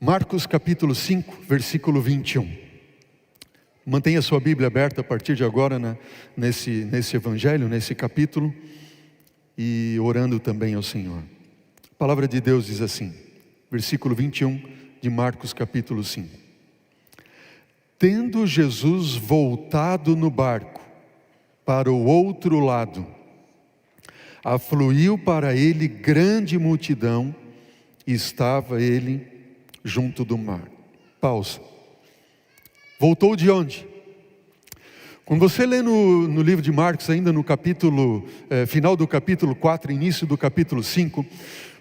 Marcos capítulo 5, versículo 21. Mantenha sua Bíblia aberta a partir de agora nesse evangelho, nesse capítulo, e orando também ao Senhor. A palavra de Deus diz assim, versículo 21 de Marcos capítulo 5. Tendo Jesus voltado no barco para o outro lado, afluiu para ele grande multidão e estava ele junto do mar. Pausa. Voltou de onde? Quando você lê no livro de Marcos, ainda no capítulo, final do capítulo 4, início do capítulo 5,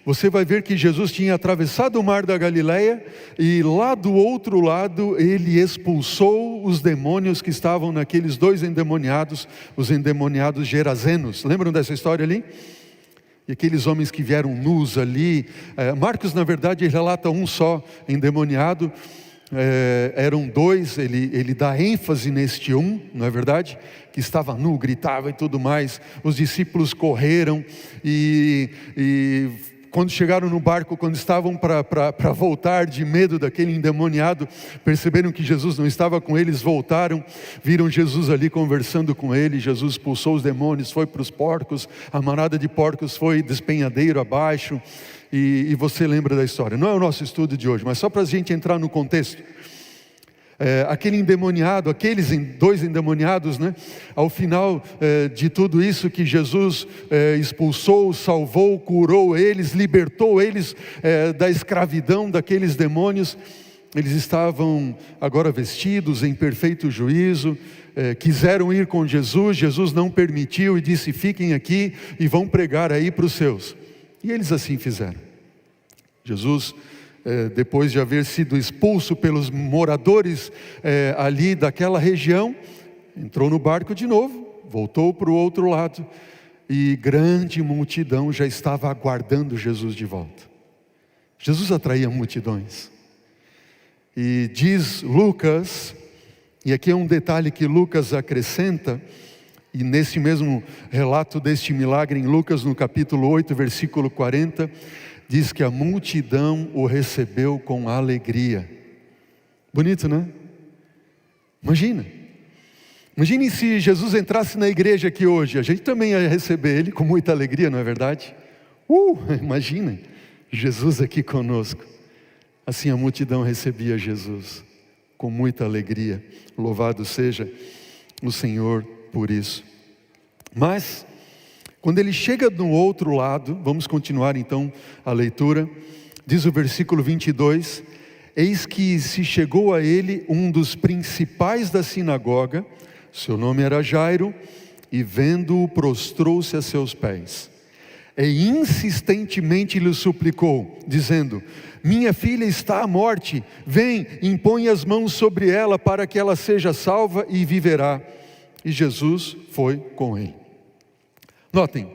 você vai ver que Jesus tinha atravessado o mar da Galileia e lá do outro lado ele expulsou os demônios que estavam naqueles dois endemoniados, os endemoniados gerazenos. Lembram dessa história ali? E aqueles homens que vieram nus ali, Marcos na verdade relata um só endemoniado, eram dois, ele dá ênfase neste um, não é verdade? Que estava nu, gritava e tudo mais. Os discípulos correram e quando chegaram no barco, quando estavam para voltar de medo daquele endemoniado, perceberam que Jesus não estava com eles, voltaram, viram Jesus ali conversando com ele. Jesus expulsou os demônios, foi para os porcos, a manada de porcos foi despenhadeiro abaixo, e você lembra da história. Não é o nosso estudo de hoje, mas só para a gente entrar no contexto. Aquele endemoniado, aqueles dois endemoniados, ao final de tudo isso que Jesus expulsou, salvou, curou eles, libertou eles da escravidão daqueles demônios, eles estavam agora vestidos em perfeito juízo, quiseram ir com Jesus, Jesus não permitiu e disse: fiquem aqui e vão pregar aí para os seus. E eles assim fizeram. Jesus, depois de haver sido expulso pelos moradores ali daquela região, entrou no barco de novo, voltou para o outro lado, e grande multidão já estava aguardando Jesus de volta. Jesus atraía multidões, e diz Lucas, e aqui é um detalhe que Lucas acrescenta, e nesse mesmo relato deste milagre em Lucas, no capítulo 8, versículo 40, diz que a multidão o recebeu com alegria. Bonito, né? Imagine se Jesus entrasse na igreja aqui hoje, a gente também ia receber ele com muita alegria, não é verdade? Imagina, Jesus aqui conosco. Assim a multidão recebia Jesus com muita alegria. Louvado seja o Senhor por isso. Mas quando ele chega do outro lado, vamos continuar então a leitura, diz o versículo 22, eis que se chegou a ele um dos principais da sinagoga, seu nome era Jairo, e vendo-o prostrou-se a seus pés, e insistentemente lhe suplicou, dizendo: minha filha está à morte, vem, impõe as mãos sobre ela para que ela seja salva e viverá. E Jesus foi com ele. Notem,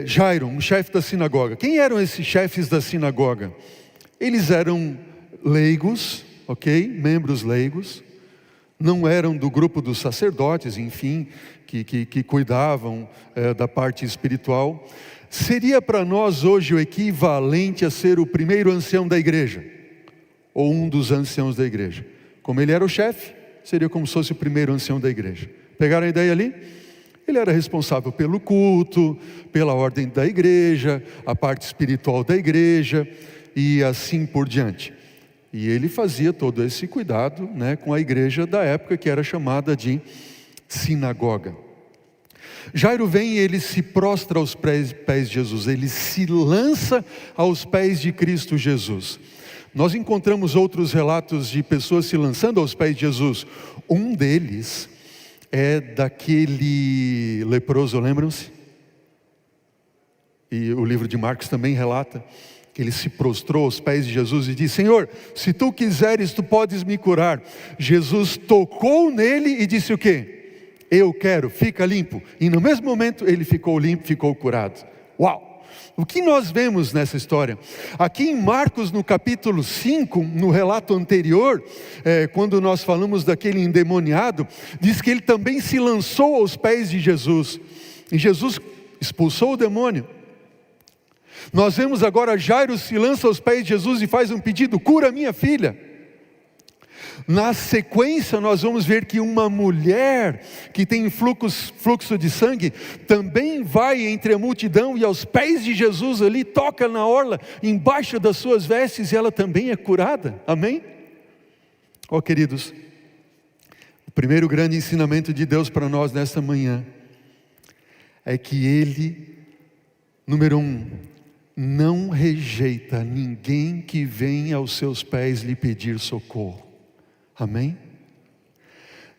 Jairo, um chefe da sinagoga. Quem eram esses chefes da sinagoga? Eles eram leigos, ok? Membros leigos. Não eram do grupo dos sacerdotes, enfim, que cuidavam da parte espiritual. Seria para nós hoje o equivalente a ser o primeiro ancião da igreja, ou um dos anciãos da igreja. Como ele era o chefe, seria como se fosse o primeiro ancião da igreja. Pegaram a ideia ali? Ele era responsável pelo culto, pela ordem da igreja, a parte espiritual da igreja e assim por diante. E ele fazia todo esse cuidado com a igreja da época, que era chamada de sinagoga. Jairo vem e ele se prostra aos pés de Jesus, ele se lança aos pés de Cristo Jesus. Nós encontramos outros relatos de pessoas se lançando aos pés de Jesus. Um deles é daquele leproso, lembram-se? E o livro de Marcos também relata que ele se prostrou aos pés de Jesus e disse: Senhor, se tu quiseres, tu podes me curar. Jesus tocou nele e disse o quê? Eu quero, fica limpo. E no mesmo momento ele ficou limpo, ficou curado. Uau! O que nós vemos nessa história? Aqui em Marcos, no capítulo 5, no relato anterior, quando nós falamos daquele endemoniado, diz que ele também se lançou aos pés de Jesus. E Jesus expulsou o demônio. Nós vemos agora Jairo se lança aos pés de Jesus e faz um pedido: cura minha filha. Na sequência nós vamos ver que uma mulher que tem fluxo de sangue também vai entre a multidão e aos pés de Jesus ali, toca na orla, embaixo das suas vestes, e ela também é curada. Amém? Ó queridos, o primeiro grande ensinamento de Deus para nós nesta manhã é que Ele, número 1, não rejeita ninguém que vem aos seus pés lhe pedir socorro. Amém?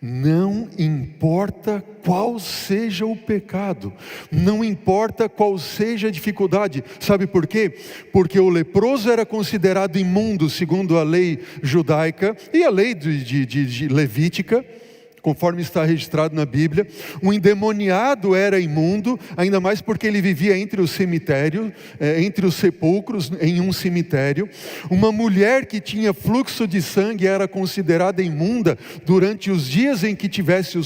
Não importa qual seja o pecado, não importa qual seja a dificuldade. Sabe por quê? Porque o leproso era considerado imundo segundo a lei judaica e a lei de levítica, conforme está registrado na Bíblia. O endemoniado era imundo, ainda mais porque ele vivia entre o cemitério, entre os sepulcros, em um cemitério. Uma mulher que tinha fluxo de sangue era considerada imunda durante os dias em que tivesse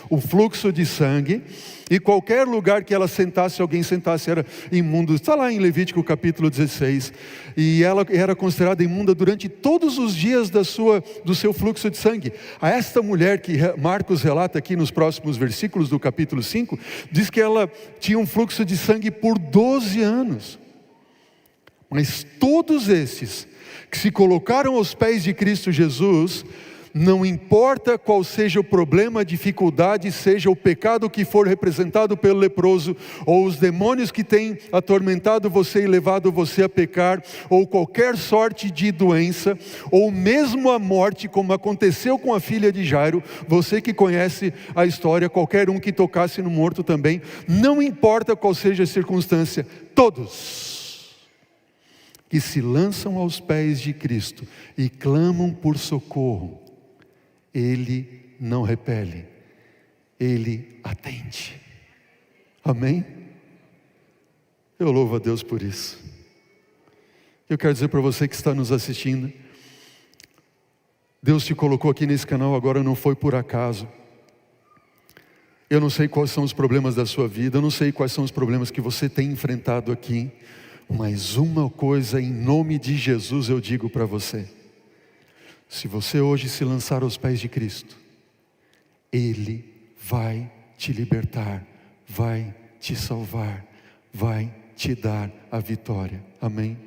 o fluxo de sangue. E qualquer lugar que ela sentasse, alguém sentasse, era imundo. Está lá em Levítico capítulo 16. E ela era considerada imunda durante todos os dias do seu fluxo de sangue. A esta mulher que Marcos relata aqui nos próximos versículos do capítulo 5, diz que ela tinha um fluxo de sangue por 12 anos. Mas todos esses que se colocaram aos pés de Cristo Jesus, não importa qual seja o problema, a dificuldade, seja o pecado que for representado pelo leproso, ou os demônios que têm atormentado você e levado você a pecar, ou qualquer sorte de doença, ou mesmo a morte, como aconteceu com a filha de Jairo, você que conhece a história, qualquer um que tocasse no morto também, não importa qual seja a circunstância, todos que se lançam aos pés de Cristo e clamam por socorro, Ele não repele, Ele atende. Amém? Eu louvo a Deus por isso. Eu quero dizer para você que está nos assistindo, Deus te colocou aqui nesse canal agora não foi por acaso. Eu não sei quais são os problemas da sua vida, eu não sei quais são os problemas que você tem enfrentado aqui, mas uma coisa em nome de Jesus eu digo para você: se você hoje se lançar aos pés de Cristo, Ele vai te libertar, vai te salvar, vai te dar a vitória. Amém?